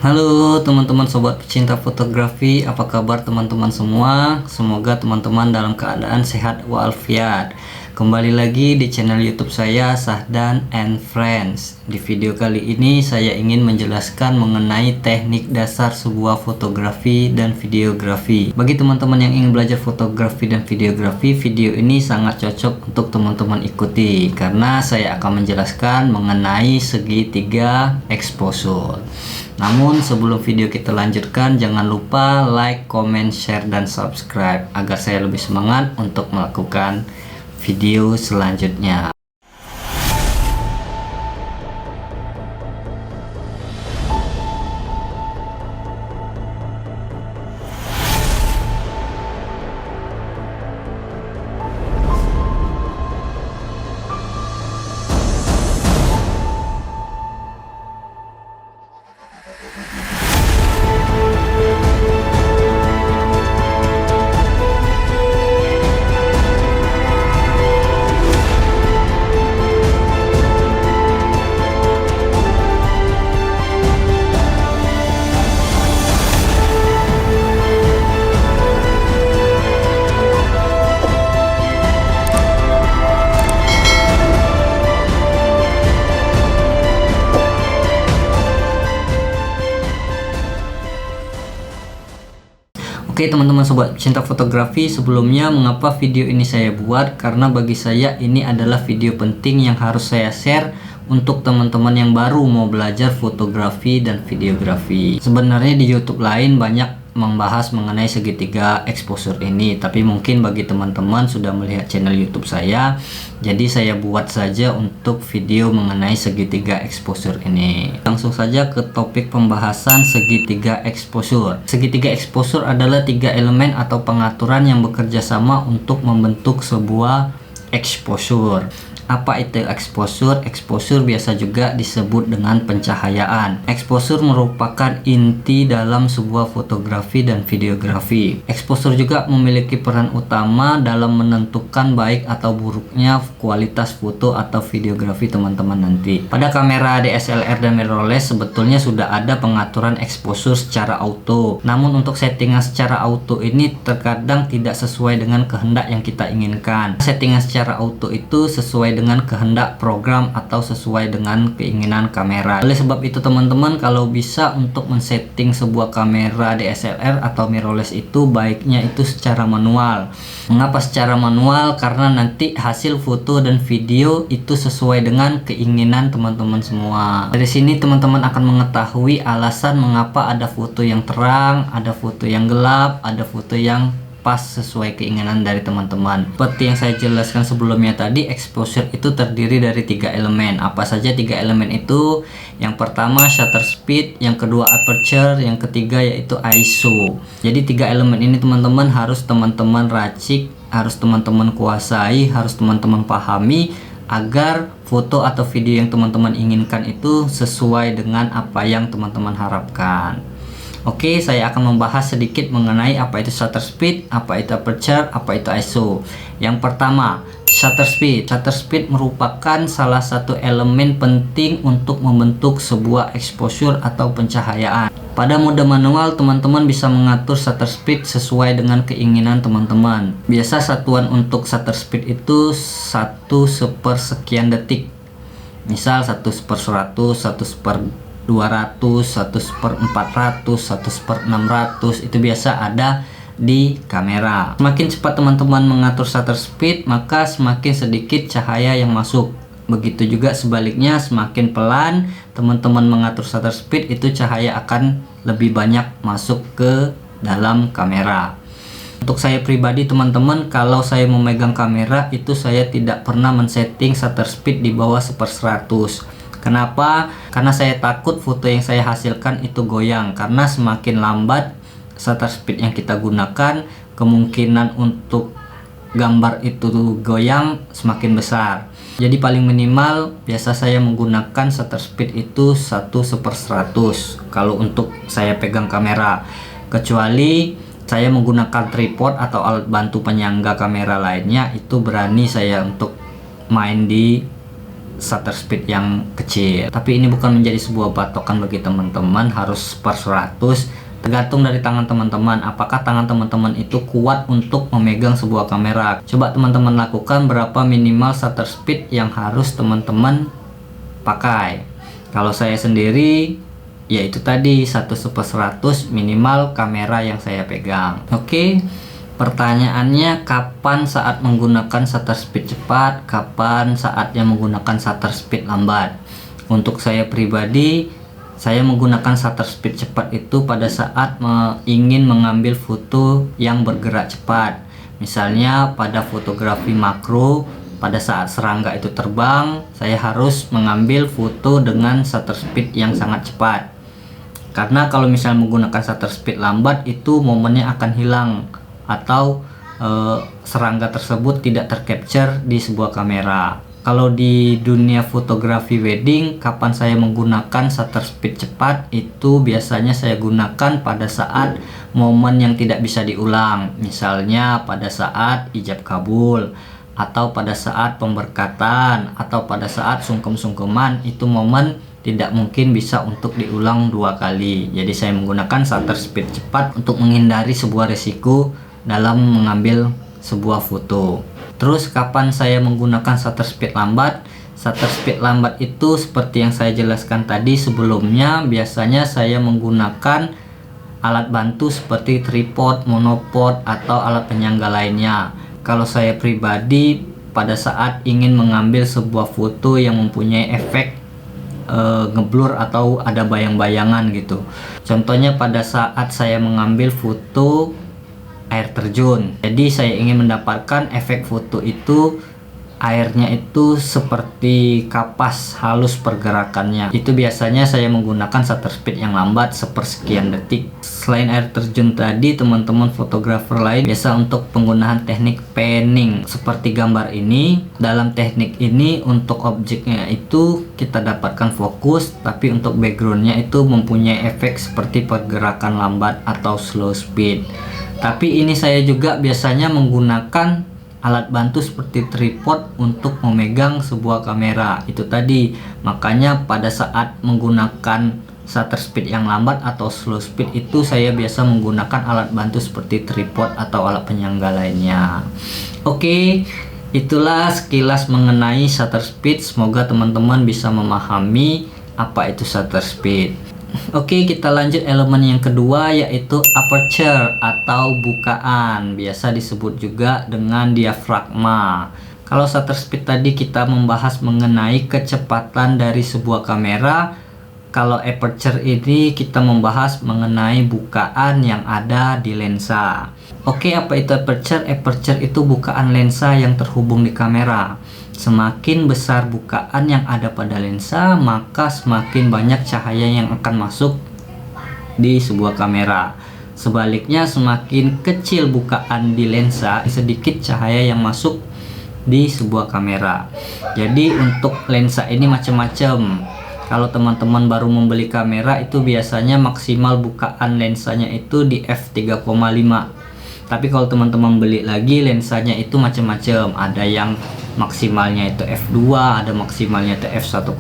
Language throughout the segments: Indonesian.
Halo teman-teman sobat pecinta fotografi, apa kabar teman-teman semua? Semoga teman-teman dalam keadaan sehat walafiat. Kembali lagi di channel YouTube saya, Sahdan and Friends. Di video kali ini saya ingin menjelaskan mengenai teknik dasar sebuah fotografi dan videografi. Bagi teman-teman yang ingin belajar fotografi dan videografi, video ini sangat cocok untuk teman-teman ikuti karena saya akan menjelaskan mengenai segitiga exposure. Namun sebelum video kita lanjutkan, jangan lupa like, comment, share, dan subscribe agar saya lebih semangat untuk melakukan video selanjutnya. Oke teman-teman sobat cinta fotografi, sebelumnya mengapa video ini saya buat? Karena bagi saya ini adalah video penting yang harus saya share untuk teman-teman yang baru mau belajar fotografi dan videografi. Sebenarnya di YouTube lain banyak membahas mengenai segitiga exposure ini, tapi mungkin bagi teman-teman sudah melihat channel YouTube saya, jadi saya buat saja untuk video mengenai segitiga exposure ini. Langsung saja ke topik pembahasan segitiga exposure. Segitiga exposure adalah tiga elemen atau pengaturan yang bekerja sama untuk membentuk sebuah exposure. Apa itu exposure? Exposure biasa juga disebut dengan pencahayaan. Exposure merupakan inti dalam sebuah fotografi dan videografi. Exposure juga memiliki peran utama dalam menentukan baik atau buruknya kualitas foto atau videografi teman-teman nanti. Pada kamera DSLR dan mirrorless sebetulnya sudah ada pengaturan exposure secara auto. Namun untuk settingan secara auto ini terkadang tidak sesuai dengan kehendak yang kita inginkan. Settingan secara auto itu sesuai dengan kehendak program atau sesuai dengan keinginan kamera. Oleh sebab itu teman-teman, kalau bisa untuk men-setting sebuah kamera DSLR atau mirrorless itu baiknya itu secara manual. Mengapa secara manual? Karena nanti hasil foto dan video itu sesuai dengan keinginan teman-teman semua. Dari sini teman-teman akan mengetahui alasan mengapa ada foto yang terang, ada foto yang gelap, ada foto yang pas sesuai keinginan dari teman-teman. Seperti yang saya jelaskan sebelumnya tadi, exposure itu terdiri dari tiga elemen. Apa saja tiga elemen itu? Yang pertama shutter speed, yang kedua aperture, yang ketiga yaitu ISO. Jadi tiga elemen ini teman-teman harus teman-teman racik, harus teman-teman kuasai, harus teman-teman pahami agar foto atau video yang teman-teman inginkan itu sesuai dengan apa yang teman-teman harapkan. Oke, saya akan membahas sedikit mengenai apa itu shutter speed, apa itu aperture, apa itu ISO. Yang pertama, shutter speed. Shutter speed merupakan salah satu elemen penting untuk membentuk sebuah exposure atau pencahayaan. Pada mode manual, teman-teman bisa mengatur shutter speed sesuai dengan keinginan teman-teman. Biasa satuan untuk shutter speed itu 1/sekian detik. Misal 1/100, 1/200, 1/400, 1/600 itu biasa ada di kamera. Semakin cepat teman-teman mengatur shutter speed, maka semakin sedikit cahaya yang masuk. Begitu juga sebaliknya, semakin pelan teman-teman mengatur shutter speed, itu cahaya akan lebih banyak masuk ke dalam kamera. Untuk saya pribadi teman-teman, kalau saya memegang kamera itu saya tidak pernah men-setting shutter speed di bawah 1/100. Kenapa? Karena saya takut foto yang saya hasilkan itu goyang. Karena semakin lambat shutter speed yang kita gunakan, kemungkinan untuk gambar itu goyang semakin besar. Jadi paling minimal biasa saya menggunakan shutter speed itu 1/100 kalau untuk saya pegang kamera. Kecuali saya menggunakan tripod atau alat bantu penyangga kamera lainnya, itu berani saya untuk main di shutter speed yang kecil. Tapi ini bukan menjadi sebuah patokan bagi teman-teman harus per 100, tergantung dari tangan teman-teman. Apakah tangan teman-teman itu kuat untuk memegang sebuah kamera. Coba teman-teman lakukan berapa minimal shutter speed yang harus teman-teman pakai. Kalau saya sendiri, yaitu tadi 1/100 minimal kamera yang saya pegang. Oke. Pertanyaannya, kapan saat menggunakan shutter speed cepat, kapan saatnya menggunakan shutter speed lambat? Untuk saya pribadi, saya menggunakan shutter speed cepat itu pada saat ingin mengambil foto yang bergerak cepat. Misalnya pada fotografi makro, pada saat serangga itu terbang, saya harus mengambil foto dengan shutter speed yang sangat cepat. Karena kalau misalnya menggunakan shutter speed lambat, itu momennya akan hilang, atau serangga tersebut tidak tercapture di sebuah kamera. Kalau di dunia fotografi wedding, kapan saya menggunakan shutter speed cepat, itu biasanya saya gunakan pada saat momen yang tidak bisa diulang. Misalnya pada saat ijab kabul, atau pada saat pemberkatan, atau pada saat sungkem-sungkeman. Itu momen tidak mungkin bisa untuk diulang 2 kali. Jadi saya menggunakan shutter speed cepat untuk menghindari sebuah resiko dalam mengambil sebuah foto. Terus kapan saya menggunakan shutter speed lambat? Shutter speed lambat itu seperti yang saya jelaskan tadi sebelumnya, biasanya saya menggunakan alat bantu seperti tripod, monopod, atau alat penyangga lainnya. Kalau saya pribadi, pada saat ingin mengambil sebuah foto yang mempunyai efek ngeblur atau ada bayang-bayangan gitu. Contohnya pada saat saya mengambil foto air terjun, jadi saya ingin mendapatkan efek foto itu airnya itu seperti kapas halus pergerakannya. Itu biasanya saya menggunakan shutter speed yang lambat sepersekian detik. Selain air terjun tadi, teman-teman fotografer lain biasa untuk penggunaan teknik panning seperti gambar ini. Dalam teknik ini untuk objeknya itu kita dapatkan fokus, tapi untuk backgroundnya itu mempunyai efek seperti pergerakan lambat atau slow speed. Tapi ini saya juga biasanya menggunakan alat bantu seperti tripod untuk memegang sebuah kamera. Itu tadi, makanya pada saat menggunakan shutter speed yang lambat atau slow speed itu saya biasa menggunakan alat bantu seperti tripod atau alat penyangga lainnya. Oke, itulah sekilas mengenai shutter speed. Semoga teman-teman bisa memahami apa itu shutter speed. Oke, kita lanjut elemen yang kedua, yaitu aperture atau bukaan, biasa disebut juga dengan diafragma. Kalau shutter speed tadi kita membahas mengenai kecepatan dari sebuah kamera. Kalau aperture ini kita membahas mengenai bukaan yang ada di lensa. Oke, apa itu aperture? Aperture itu bukaan lensa yang terhubung di kamera. Semakin besar bukaan yang ada pada lensa, maka semakin banyak cahaya yang akan masuk di sebuah kamera. Sebaliknya, semakin kecil bukaan di lensa, sedikit cahaya yang masuk di sebuah kamera. Jadi untuk lensa ini macam-macam. Kalau teman-teman baru membeli kamera, itu biasanya maksimal bukaan lensanya itu di f3,5. Tapi kalau teman-teman beli lagi, lensanya itu macam-macam. Ada yang maksimalnya itu f2, ada maksimalnya itu f1,8.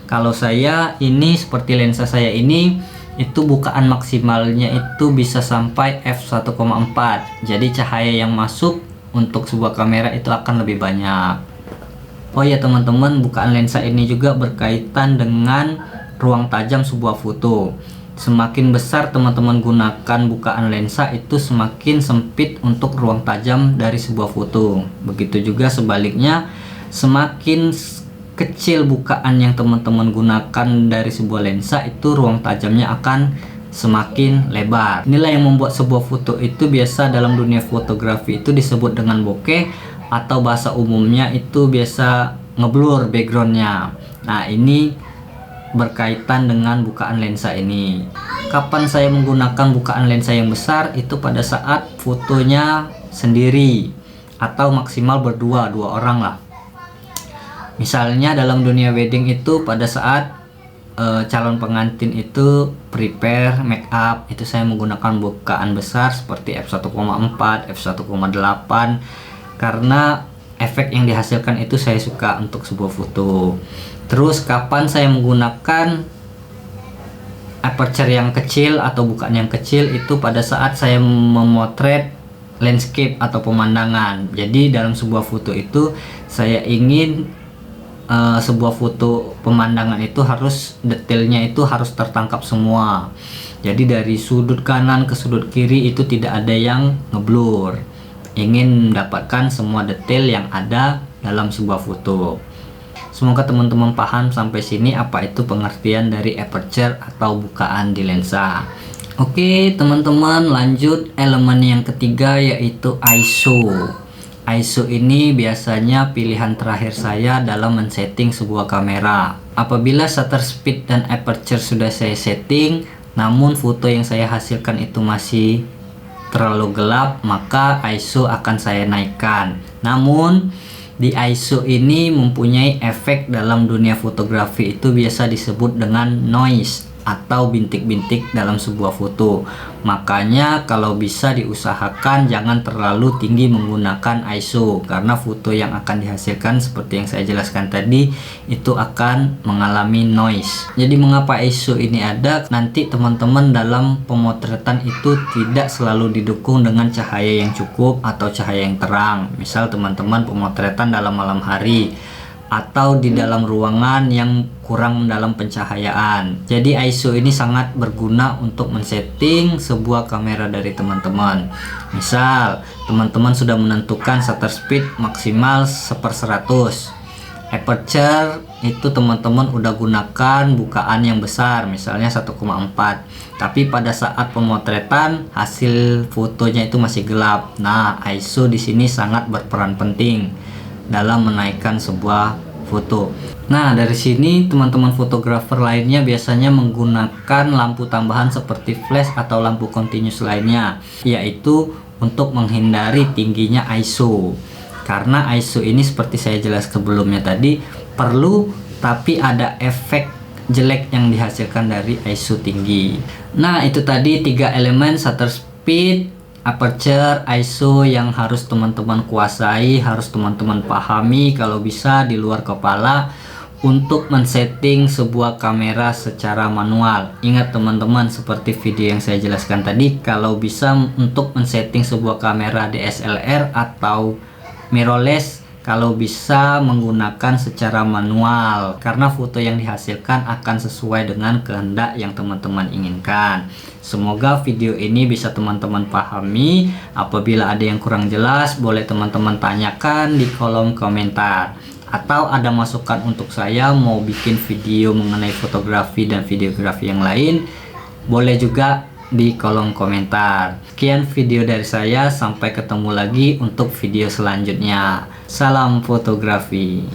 Kalau saya ini seperti lensa saya ini, itu bukaan maksimalnya itu bisa sampai f1,4. Jadi cahaya yang masuk untuk sebuah kamera itu akan lebih banyak. Oh ya teman-teman, bukaan lensa ini juga berkaitan dengan ruang tajam sebuah foto. Semakin besar teman-teman gunakan bukaan lensa, itu semakin sempit untuk ruang tajam dari sebuah foto. Begitu juga sebaliknya, semakin kecil bukaan yang teman-teman gunakan dari sebuah lensa, itu ruang tajamnya akan semakin lebar. Inilah yang membuat sebuah foto itu biasa dalam dunia fotografi itu disebut dengan bokeh, atau bahasa umumnya itu biasa ngeblur backgroundnya. Nah, ini berkaitan dengan bukaan lensa ini. Kapan saya menggunakan bukaan lensa yang besar? Itu pada saat fotonya sendiri atau maksimal berdua, 2 orang lah. Misalnya dalam dunia wedding itu pada saat calon pengantin itu prepare make up, itu saya menggunakan bukaan besar seperti f1,4, f1,8, karena efek yang dihasilkan itu saya suka untuk sebuah foto. Terus kapan saya menggunakan aperture yang kecil atau bukaan yang kecil, itu pada saat saya memotret landscape atau pemandangan. Jadi dalam sebuah foto itu saya ingin sebuah foto pemandangan itu harus detailnya itu harus tertangkap semua. Jadi dari sudut kanan ke sudut kiri itu tidak ada yang ngeblur. Ingin mendapatkan semua detail yang ada dalam sebuah foto. Semoga teman-teman paham sampai sini apa itu pengertian dari aperture atau bukaan di lensa. Oke teman-teman, lanjut elemen yang ketiga yaitu ISO. ISO ini biasanya pilihan terakhir saya dalam men-setting sebuah kamera. Apabila shutter speed dan aperture sudah saya setting, namun foto yang saya hasilkan itu masih terlalu gelap, maka ISO akan saya naikkan. Namun di ISO ini mempunyai efek dalam dunia fotografi, itu biasa disebut dengan noise atau bintik-bintik dalam sebuah foto. Makanya kalau bisa diusahakan jangan terlalu tinggi menggunakan ISO, karena foto yang akan dihasilkan seperti yang saya jelaskan tadi itu akan mengalami noise. Jadi mengapa ISO ini ada? Nanti teman-teman dalam pemotretan itu tidak selalu didukung dengan cahaya yang cukup atau cahaya yang terang. Misal teman-teman pemotretan dalam malam hari atau di dalam ruangan yang kurang dalam pencahayaan. Jadi ISO ini sangat berguna untuk men-setting sebuah kamera dari teman-teman. Misal teman-teman sudah menentukan shutter speed maksimal 1/100. Aperture itu teman-teman udah gunakan bukaan yang besar, misalnya 1,4. Tapi pada saat pemotretan hasil fotonya itu masih gelap. Nah, ISO di sini sangat berperan penting dalam menaikkan sebuah foto. Nah, dari sini teman-teman fotografer lainnya biasanya menggunakan lampu tambahan seperti flash atau lampu continuous lainnya, yaitu untuk menghindari tingginya ISO. Karena ISO ini seperti saya jelaskan sebelumnya tadi perlu, tapi ada efek jelek yang dihasilkan dari ISO tinggi. Nah, itu tadi 3 elemen shutter speed, aperture, ISO yang harus teman-teman kuasai, harus teman-teman pahami kalau bisa di luar kepala untuk men-setting sebuah kamera secara manual. Ingat teman-teman, seperti video yang saya jelaskan tadi, kalau bisa untuk men-setting sebuah kamera DSLR atau mirrorless, kalau bisa menggunakan secara manual, karena foto yang dihasilkan akan sesuai dengan kehendak yang teman-teman inginkan. Semoga video ini bisa teman-teman pahami. Apabila ada yang kurang jelas, boleh teman-teman tanyakan di kolom komentar. Atau ada masukan untuk saya mau bikin video mengenai fotografi dan videografi yang lain, boleh juga di kolom komentar. Sekian video dari saya, sampai ketemu lagi untuk video selanjutnya. Salam fotografi.